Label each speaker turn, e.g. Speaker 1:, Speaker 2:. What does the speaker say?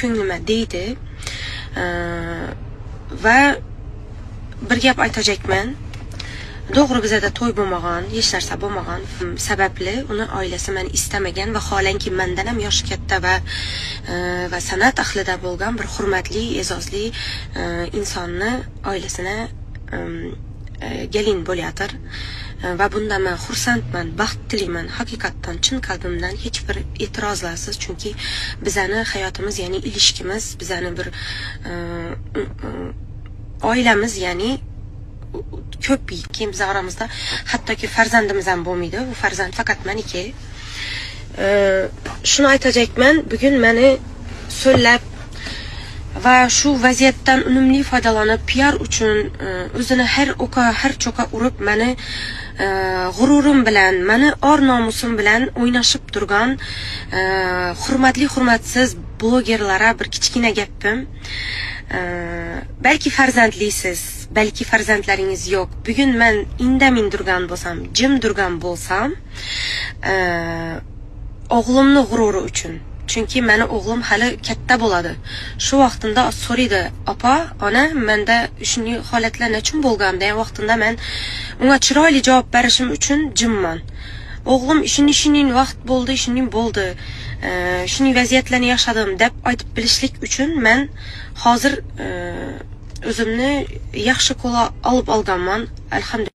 Speaker 1: ko'nglima deydi. Va bir gap aytajakman. To'g'ri bizada to'y bo'lmagan, hech narsa bo'lmagan sababli uni oilasi meni istamagan va xolanki mendan ham yoshi katta va san'at ahlida bo'lgan bir hurmatli, e'zozli insonni oilasini gelin bo'layotir. Va bundan men xursandman, baxt tilayman. Haqiqatdan chin qalbimdan hech bir e'tirozlarsiz, chunki bizani hayotimiz, ya'ni ilishkimiz, bizani bir oilamiz, ya'ni ko'p keyin biz oramizda hattoki farzandimiz ham bo'lmaydi. Bu farzand faqat meniki. Shuni aytajakman, bugun meni so'llab va shu vaziyatdan unumli foydalanib PR uchun o'zini har cho'qa urib meni g'ururim bilan, meni or nomusim bilan o'ynashib turgan hurmatli hurmatsiz blogerlara bir kichkina gapim. Balki farzandlisiz, balki farzandlaringiz yo'q. Bugun men indamin turgan bo'lsam, jim turgan bo'lsam, o'g'limni g'ururi uchun. Chunki meni o'g'lim hali katta bo'ladi. Shu vaqtida so'raydi, "Opa, ona, menda shunday holatlar nechun bo'lgan?" degan vaqtida men unga chiroyli javob berishim uchun jimman. O'g'lim shunday vaqt bo'ldi, shunday bo'ldi. Shunday vaziyatlarni yashadim deb aytib bilishlik uchun men hozir o'zimni yaxshi qo'la olib olganman, alhamdulillah.